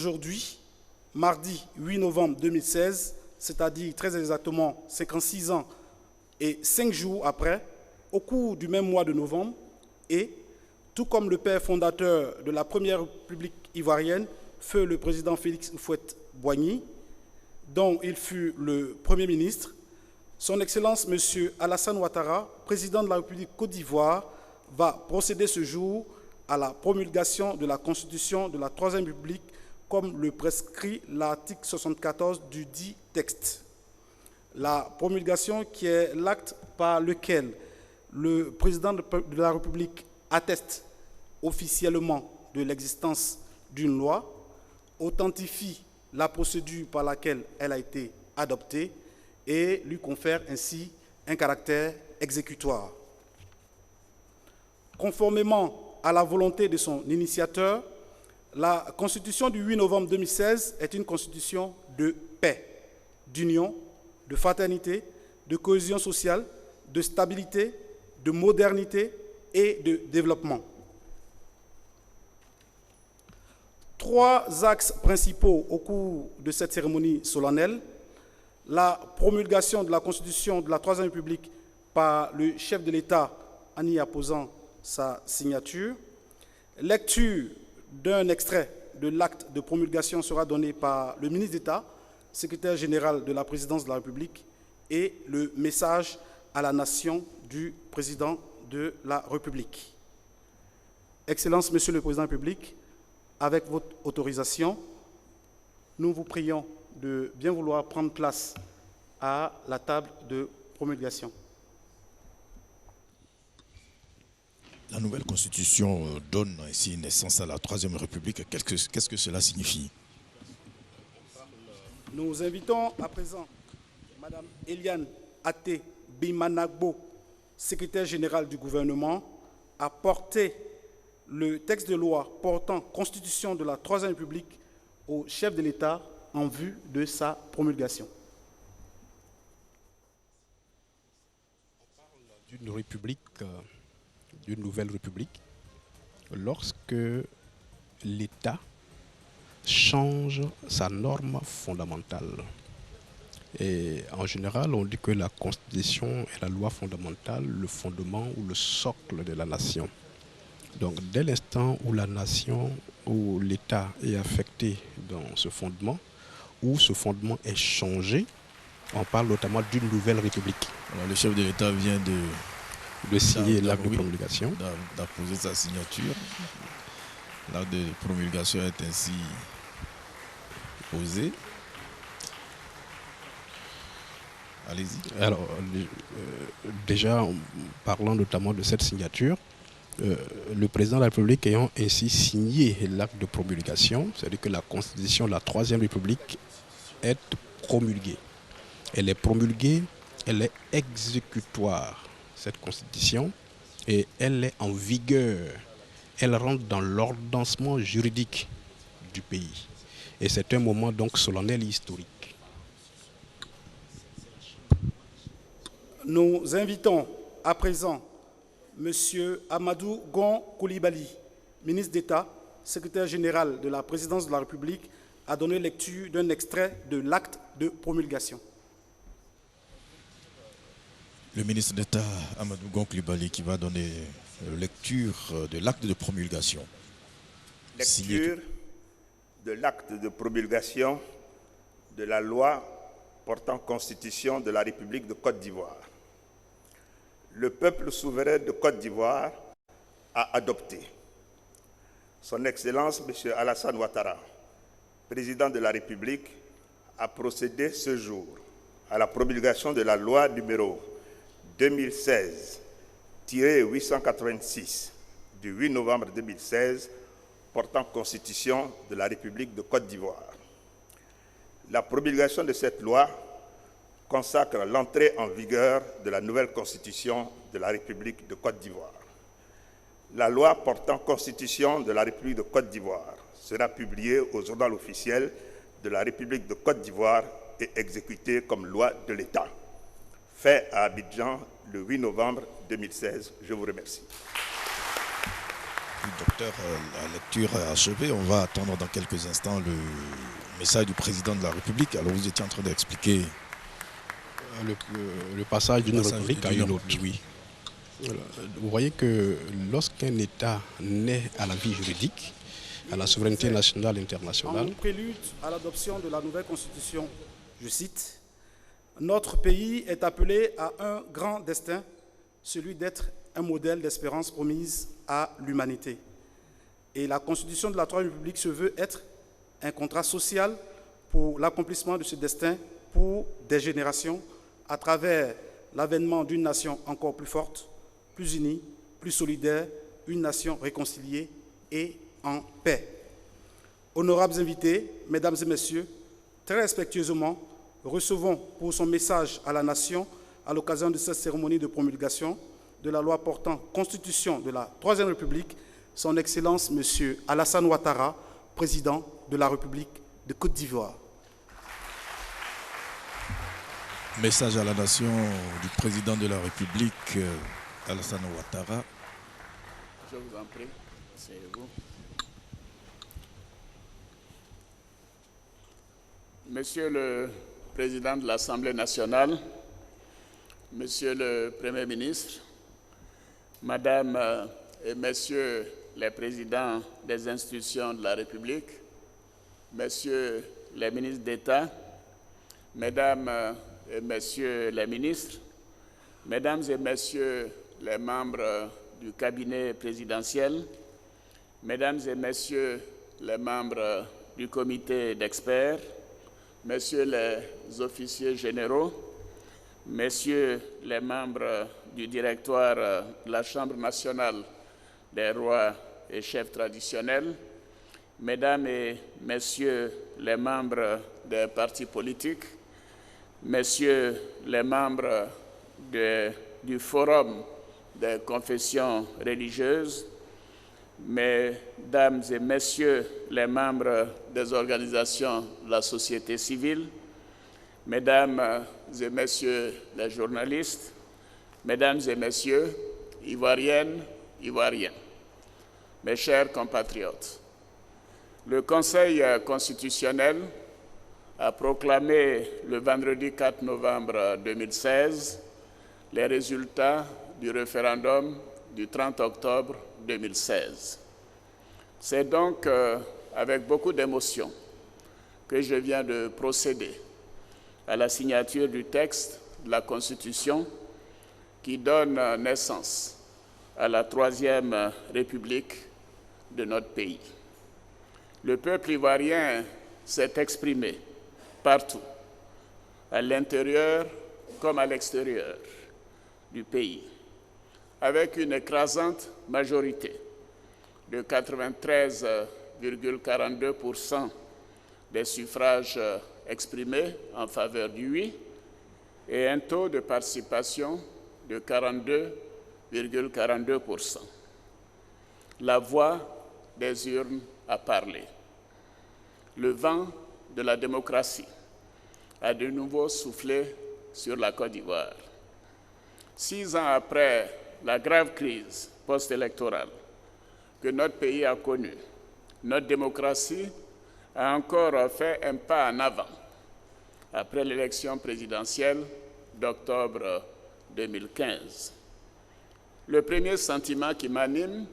Aujourd'hui, mardi 8 novembre 2016, c'est-à-dire très exactement 56 ans et 5 jours après, au cours du même mois de novembre, et, tout comme le père fondateur de la Première République ivoirienne, feu le président Félix Houphouët-Boigny, dont il fut le Premier ministre, son Excellence M. Alassane Ouattara, président de la République Côte d'Ivoire, va procéder ce jour à la promulgation de la Constitution de la Troisième République comme le prescrit l'article 74 du dit texte. La promulgation qui est l'acte par lequel le président de la République atteste officiellement de l'existence d'une loi, authentifie la procédure par laquelle elle a été adoptée et lui confère ainsi un caractère exécutoire. Conformément à la volonté de son initiateur, la Constitution du 8 novembre 2016 est une constitution de paix, d'union, de fraternité, de cohésion sociale, de stabilité, de modernité et de développement. Trois axes principaux au cours de cette cérémonie solennelle: la promulgation de la Constitution de la Troisième République par le chef de l'État en y apposant sa signature, lecture d'un extrait de l'acte de promulgation sera donné par le ministre d'État, secrétaire général de la présidence de la République, et le message à la nation du président de la République. Excellence, Monsieur le Président de la République, avec votre autorisation, nous vous prions de bien vouloir prendre place à la table de promulgation. La nouvelle constitution donne ainsi naissance à la Troisième République. Qu'est-ce que cela signifie? Nous invitons à présent Mme Eliane Até Bimanagbo, secrétaire générale du gouvernement, à porter le texte de loi portant constitution de la Troisième République au chef de l'État en vue de sa promulgation. On parle d'une république, d'une nouvelle république, lorsque l'État change sa norme fondamentale. Et en général, on dit que la Constitution est la loi fondamentale, le fondement ou le socle de la nation. Donc, dès l'instant où la nation, où l'État est affecté dans ce fondement, où ce fondement est changé, on parle notamment d'une nouvelle république. Alors, le chef de l'État vient de signer l'acte de promulgation. D'apposer sa signature. L'acte de promulgation est ainsi posé. Allez-y. Alors, déjà, en parlant notamment de cette signature, le président de la République ayant ainsi signé l'acte de promulgation, c'est-à-dire que la Constitution de la Troisième République est promulguée. Elle est promulguée, elle est exécutoire, cette Constitution, et elle est en vigueur. Elle rentre dans l'ordonnancement juridique du pays. Et c'est un moment donc solennel et historique. Nous invitons à présent M. Amadou Gon Coulibaly, ministre d'État, secrétaire général de la présidence de la République, à donner lecture d'un extrait de l'acte de promulgation. Le ministre d'État Amadou Gon Coulibaly qui va donner lecture de l'acte de promulgation. Lecture de l'acte de promulgation de la loi portant constitution de la République de Côte d'Ivoire. Le peuple souverain de Côte d'Ivoire a adopté. Son Excellence M. Alassane Ouattara, président de la République, a procédé ce jour à la promulgation de la loi numéro 2016-886 du 8 novembre 2016 portant constitution de la République de Côte d'Ivoire. La promulgation de cette loi consacre l'entrée en vigueur de la nouvelle constitution de la République de Côte d'Ivoire. La loi portant constitution de la République de Côte d'Ivoire sera publiée au journal officiel de la République de Côte d'Ivoire et exécutée comme loi de l'État. Fait à Abidjan le 8 novembre 2016. Je vous remercie. Docteur, la lecture est achevée. On va attendre dans quelques instants le message du président de la République. Alors vous étiez en train d'expliquer le passage d'une république à une autre. Oui. Vous voyez que lorsqu'un État naît à la vie juridique, à la souveraineté nationale et internationale, en prélude à l'adoption de la nouvelle constitution, je cite, « Notre pays est appelé à un grand destin, celui d'être un modèle d'espérance promise à l'humanité. Et la constitution de la Troisième République se veut être un contrat social pour l'accomplissement de ce destin pour des générations à travers l'avènement d'une nation encore plus forte, plus unie, plus solidaire, une nation réconciliée et en paix. » Honorables invités, mesdames et messieurs, très respectueusement, recevons pour son message à la nation, à l'occasion de cette cérémonie de promulgation de la loi portant constitution de la Troisième République, son Excellence M. Alassane Ouattara, président de la République de Côte d'Ivoire. Message à la nation du président de la République, Alassane Ouattara. Je vous en prie, c'est vous. Monsieur le Président de l'Assemblée nationale, Monsieur le Premier ministre, Madame et Messieurs les présidents des institutions de la République, Messieurs les ministres d'État, Mesdames et Messieurs les ministres, Mesdames et Messieurs les membres du cabinet présidentiel, Mesdames et Messieurs les membres du comité d'experts, Messieurs les officiers généraux, Messieurs les membres du directoire de la Chambre nationale des rois et chefs traditionnels, Mesdames et Messieurs les membres des partis politiques, Messieurs les membres du Forum des confessions religieuses, Mesdames et Messieurs les membres des organisations de la société civile, Mesdames et Messieurs les journalistes, Mesdames et Messieurs, Ivoiriennes, Ivoiriens, mes chers compatriotes, le Conseil constitutionnel a proclamé le vendredi 4 novembre 2016 les résultats du référendum du 30 octobre 2016. C'est donc avec beaucoup d'émotion que je viens de procéder à la signature du texte de la Constitution qui donne naissance à la Troisième République de notre pays. Le peuple ivoirien s'est exprimé partout, à l'intérieur comme à l'extérieur du pays, avec une écrasante majorité de 93,42% des suffrages exprimés en faveur du oui et un taux de participation de 42,42%. La voix des urnes a parlé. Le vent de la démocratie a de nouveau soufflé sur la Côte d'Ivoire. 6 ans après la grave crise post-électorale que notre pays a connue, notre démocratie a encore fait un pas en avant après l'élection présidentielle d'octobre 2015. Le premier sentiment qui m'anime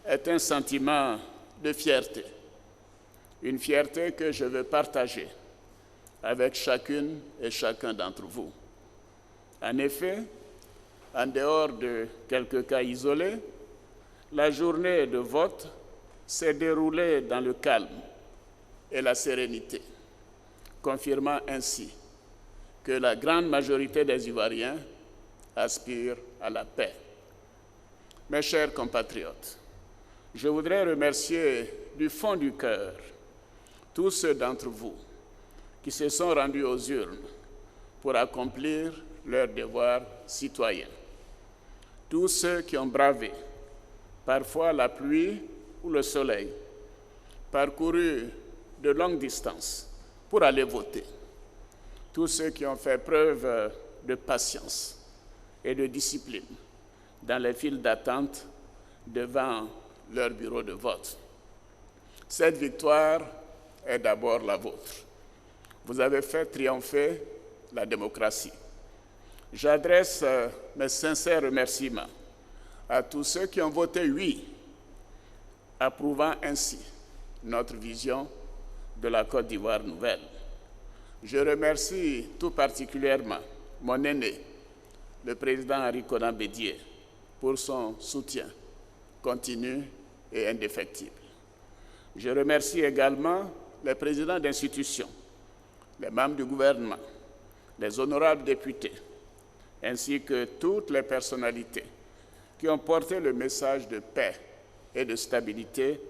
est un sentiment de fierté, une fierté que je veux partager avec chacune et chacun d'entre vous. En effet, en dehors de quelques cas isolés, la journée de vote s'est déroulée dans le calme et la sérénité, confirmant ainsi que la grande majorité des Ivoiriens aspirent à la paix. Mes chers compatriotes, je voudrais remercier du fond du cœur tous ceux d'entre vous qui se sont rendus aux urnes pour accomplir leur devoir citoyen. Tous ceux qui ont bravé, parfois la pluie ou le soleil, parcouru de longues distances pour aller voter. Tous ceux qui ont fait preuve de patience et de discipline dans les files d'attente devant leur bureau de vote. Cette victoire est d'abord la vôtre. Vous avez fait triompher la démocratie. J'adresse mes sincères remerciements à tous ceux qui ont voté oui, approuvant ainsi notre vision de la Côte d'Ivoire nouvelle. Je remercie tout particulièrement mon aîné, le président Henri Konan Bédié, pour son soutien continu et indéfectible. Je remercie également les présidents d'institutions, les membres du gouvernement, les honorables députés, ainsi que toutes les personnalités qui ont porté le message de paix et de stabilité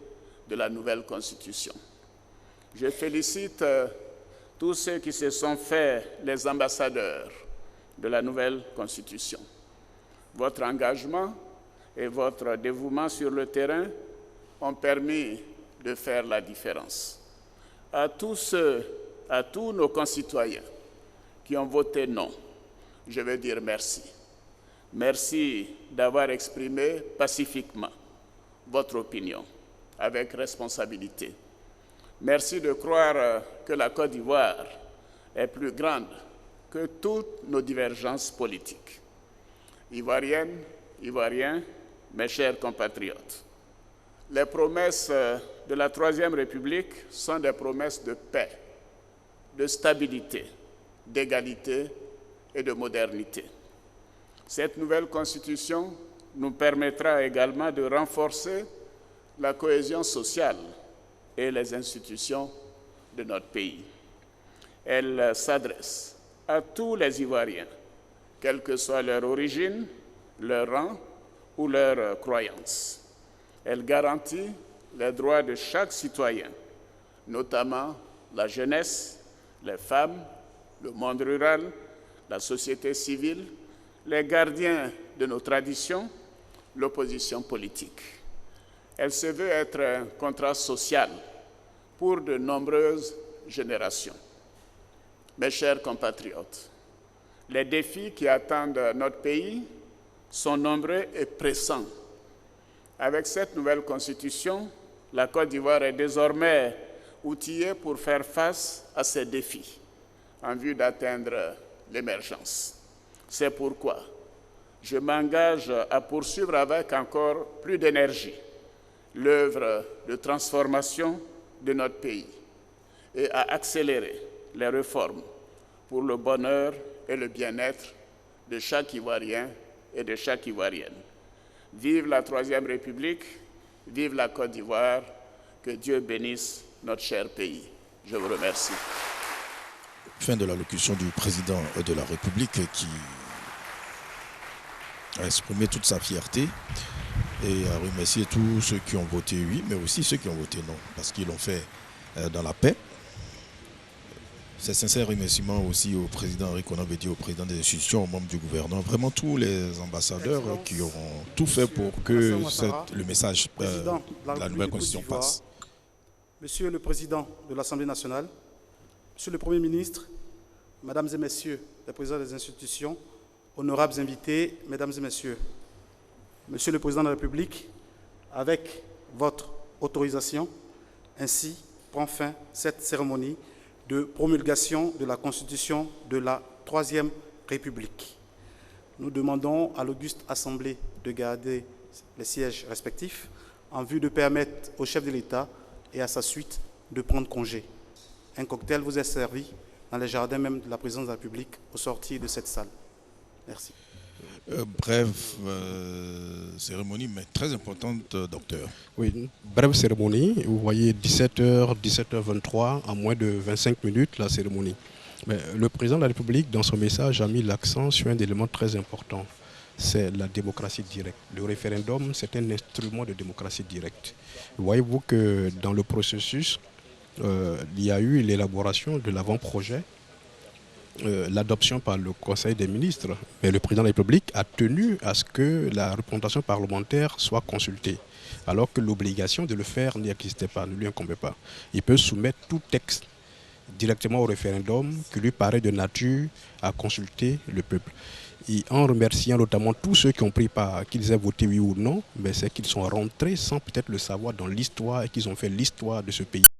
de la nouvelle Constitution. Je félicite tous ceux qui se sont faits les ambassadeurs de la nouvelle Constitution. Votre engagement et votre dévouement sur le terrain ont permis de faire la différence. À tous nos concitoyens qui ont voté non, je veux dire merci. Merci d'avoir exprimé pacifiquement votre opinion, avec responsabilité. Merci de croire que la Côte d'Ivoire est plus grande que toutes nos divergences politiques. Ivoiriennes, Ivoiriens, mes chers compatriotes, les promesses de la Troisième République sont des promesses de paix, de stabilité, d'égalité et de modernité. Cette nouvelle Constitution nous permettra également de renforcer la cohésion sociale et les institutions de notre pays. Elle s'adresse à tous les Ivoiriens, quelle que soit leur origine, leur rang ou leur croyance. Elle garantit les droits de chaque citoyen, notamment la jeunesse, les femmes, le monde rural, la société civile, les gardiens de nos traditions, l'opposition politique. Elle se veut être un contrat social pour de nombreuses générations. Mes chers compatriotes, les défis qui attendent notre pays sont nombreux et pressants. Avec cette nouvelle Constitution, la Côte d'Ivoire est désormais outillée pour faire face à ces défis en vue d'atteindre l'émergence. C'est pourquoi je m'engage à poursuivre avec encore plus d'énergie l'œuvre de transformation de notre pays et à accélérer les réformes pour le bonheur et le bien-être de chaque Ivoirien et de chaque Ivoirienne. Vive la Troisième République, vive la Côte d'Ivoire, que Dieu bénisse notre cher pays. Je vous remercie. Fin de l'allocution du président de la République qui a exprimé toute sa fierté et a remercié tous ceux qui ont voté oui, mais aussi ceux qui ont voté non, parce qu'ils l'ont fait dans la paix. Ces sincères remerciements aussi au président Henri Konan Bédié, au président des institutions, aux membres du gouvernement, vraiment tous les ambassadeurs qui auront tout fait pour que le message de la nouvelle constitution passe. Monsieur le Président de l'Assemblée nationale, Monsieur le Premier ministre, Mesdames et Messieurs les présidents des institutions, honorables invités, Mesdames et Messieurs, Monsieur le Président de la République, avec votre autorisation, ainsi prend fin cette cérémonie de promulgation de la Constitution de la Troisième République. Nous demandons à l'auguste Assemblée de garder les sièges respectifs en vue de permettre au chef de l'État et à sa suite de prendre congé. Un cocktail vous est servi dans les jardins même de la présidence de la République au sortir de cette salle. Merci. Brève cérémonie, mais très importante, docteur. Oui, une brève cérémonie. Vous voyez 17h, 17h23, en moins de 25 minutes, la cérémonie. Mais le président de la République, dans son message, a mis l'accent sur un élément très important. C'est la démocratie directe. Le référendum, c'est un instrument de démocratie directe. Voyez-vous que dans le processus, il y a eu l'élaboration de l'avant-projet, l'adoption par le Conseil des ministres, mais le président de la République a tenu à ce que la représentation parlementaire soit consultée, alors que l'obligation de le faire n'existait pas, ne lui incombait pas. Il peut soumettre tout texte directement au référendum qui lui paraît de nature à consulter le peuple. Et en remerciant notamment tous ceux qui ont pris part, qu'ils aient voté oui ou non, c'est qu'ils sont rentrés sans peut-être le savoir dans l'histoire et qu'ils ont fait l'histoire de ce pays.